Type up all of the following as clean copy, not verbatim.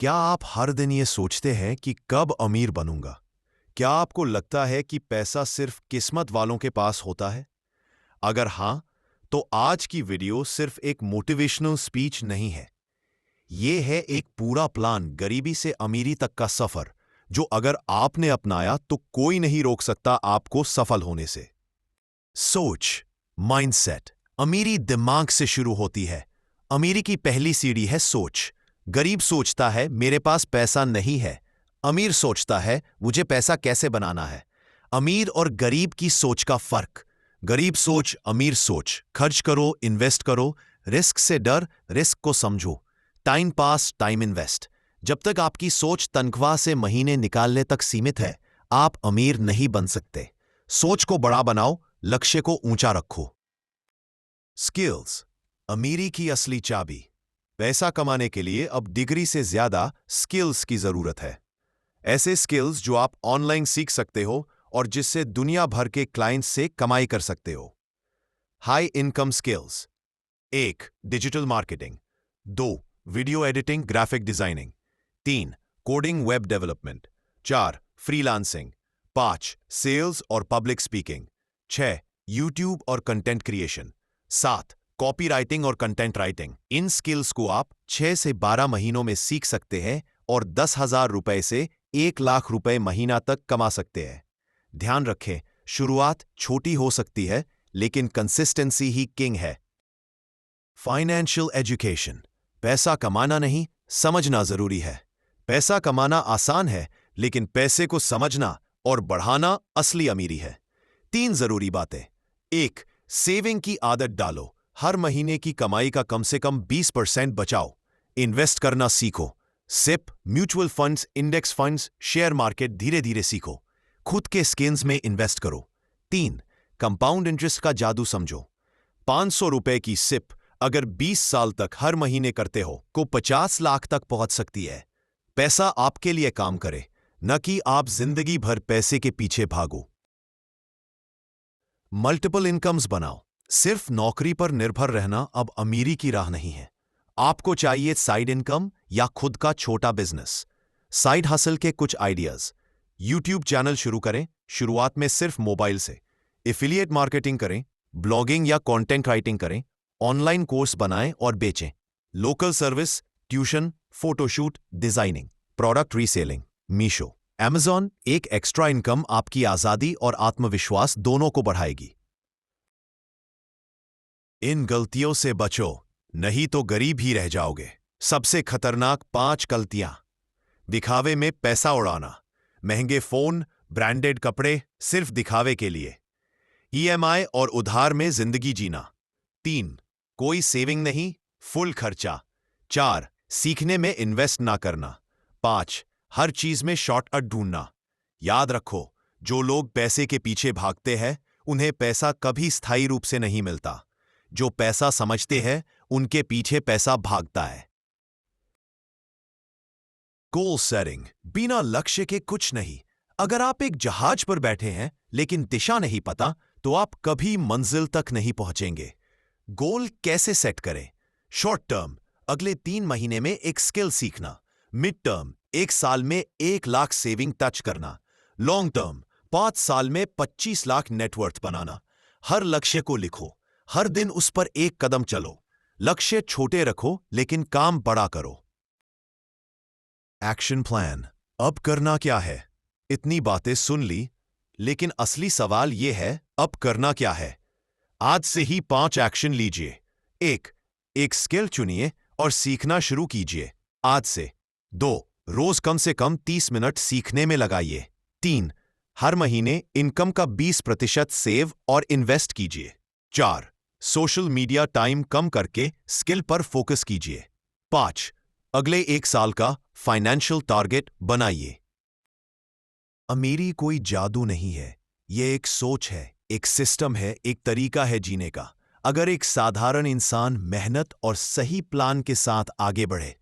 क्या आप हर दिन ये सोचते हैं कि कब अमीर बनूंगा? क्या आपको लगता है कि पैसा सिर्फ किस्मत वालों के पास होता है? अगर हां, तो आज की वीडियो सिर्फ एक मोटिवेशनल स्पीच नहीं है। ये है एक पूरा प्लान, गरीबी से अमीरी तक का सफर, जो अगर आपने अपनाया तो कोई नहीं रोक सकता आपको सफल होने से। सोच, माइंडसेट। अमीरी दिमाग से शुरू होती है। अमीरी की पहली सीढ़ी है सोच। गरीब सोचता है मेरे पास पैसा नहीं है। अमीर सोचता है मुझे पैसा कैसे बनाना है। अमीर और गरीब की सोच का फर्क। गरीब सोच, अमीर सोच। खर्च करो, इन्वेस्ट करो। रिस्क से डर, रिस्क को समझो। Time pass, time invest. जब तक आपकी सोच तनख्वाह से महीने निकालने तक सीमित है, आप अमीर नहीं बन सकते। सोच को बड़ा बनाओ, लक्ष्य को ऊंचा रखो। स्किल्स, अमीरी की असली चाबी। पैसा कमाने के लिए अब डिग्री से ज्यादा स्किल्स की जरूरत है। ऐसे स्किल्स जो आप ऑनलाइन सीख सकते हो और जिससे दुनिया भर के क्लाइंट्स से कमाई कर सकते हो। High income skills. 1. Digital marketing. 2. Video editing, graphic designing. 3. Coding, web development. 4. Freelancing. 5. Sales और पब्लिक स्पीकिंग। 6. यूट्यूब और कंटेंट क्रिएशन। 7. कॉपी राइटिंग और कंटेंट राइटिंग। इन स्किल्स को आप 6 से 12 महीनों में सीख सकते हैं और 10,000 रुपए से 1 लाख रुपए महीना तक कमा सकते हैं। ध्यान रखें, शुरुआत छोटी हो सकती है, लेकिन कंसिस्टेंसी ही किंग है। Financial education. पैसा कमाना नहीं, समझना जरूरी है। पैसा कमाना आसान है, लेकिन पैसे को समझना और बढ़ाना असली अमीरी है। 3 जरूरी बातें। 1. सेविंग की आदत डालो। हर महीने की कमाई का कम से कम 20% बचाओ। इन्वेस्ट करना सीखो। SIP, mutual funds, index funds, share market धीरे धीरे सीखो। खुद के स्किल्स में इन्वेस्ट करो। 3. कंपाउंड इंटरेस्ट का जादू समझो। 500 रुपए की सिप अगर 20 साल तक हर महीने करते हो को 50 लाख तक पहुंच सकती है। पैसा आपके लिए काम करे, न कि आप जिंदगी भर पैसे के पीछे भागो। मल्टीपल इनकम्स बनाओ। सिर्फ नौकरी पर निर्भर रहना अब अमीरी की राह नहीं है। आपको चाहिए साइड इनकम या खुद का छोटा बिजनेस। साइड हसल के कुछ आइडियाज। यूट्यूब चैनल शुरू करें, शुरुआत में सिर्फ मोबाइल से। एफिलिएट मार्केटिंग करें, ब्लॉगिंग या कंटेंट राइटिंग करें। ऑनलाइन कोर्स बनाएं और बेचें। Local service, tuition, photoshoot, designing, product reselling. Meesho, Amazon। एक एक्स्ट्रा इनकम आपकी आजादी और आत्मविश्वास दोनों को बढ़ाएगी। इन गलतियों से बचो, नहीं तो गरीब ही रह जाओगे। सबसे खतरनाक 5 गलतियां। दिखावे में पैसा उड़ाना। महंगे फोन, ब्रांडेड कपड़े सिर्फ दिखावे के लिए। EMI और उधार में जिंदगी जीना। 3. कोई सेविंग नहीं, फुल खर्चा। 4. सीखने में इन्वेस्ट ना करना। 5. हर चीज में शॉर्टकट ढूंढना। याद रखो, जो लोग पैसे के पीछे भागते हैं, उन्हें पैसा कभी स्थायी रूप से नहीं मिलता। जो पैसा समझते हैं, उनके पीछे पैसा भागता है। Goal setting. बिना लक्ष्य के कुछ नहीं। अगर आप एक जहाज पर बैठे हैं लेकिन दिशा नहीं पता, तो आप कभी मंजिल तक नहीं पहुंचेंगे। गोल कैसे सेट करें? शॉर्ट टर्म, अगले 3 महीने में एक स्किल सीखना। मिड टर्म, 1 साल में 1 लाख सेविंग टच करना। लॉन्ग टर्म, 5 साल में 25 लाख नेटवर्थ बनाना। हर लक्ष्य को लिखो, हर दिन उस पर एक कदम चलो। लक्ष्य छोटे रखो, लेकिन काम बड़ा करो। Action plan. अब करना क्या है? इतनी बातें सुन ली, लेकिन असली सवाल यह है, अब करना क्या है? आज से ही 5 एक्शन लीजिए। 1. एक स्किल चुनिए और सीखना शुरू कीजिए आज से। 2. रोज कम से कम 30 मिनट सीखने में लगाइए। 3. हर महीने इनकम का 20% सेव और इन्वेस्ट कीजिए। 4. सोशल मीडिया टाइम कम करके स्किल पर फोकस कीजिए। 5. अगले 1 साल का फाइनेंशियल टारगेट बनाइए। अमीरी कोई जादू नहीं है, यह एक सोच है, एक सिस्टम है, एक तरीका है जीने का। अगर एक साधारण इंसान मेहनत और सही प्लान के साथ आगे बढ़े,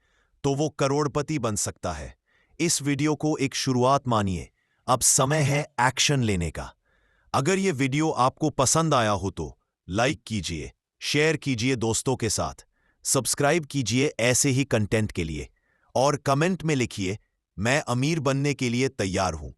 तो वो करोड़पति बन सकता है। इस वीडियो को एक शुरुआत मानिए, अब समय है एक्शन लेने का। अगर ये वीडियो आपको पसंद आया हो तो लाइक कीजिए, शेयर कीजिए दोस्तों के साथ, सब्सक्राइब कीजिए ऐसे ही कंटेंट के लिए, और कमेंट में लिखिए, मैं अमीर बनने के लिए तैयार हूं।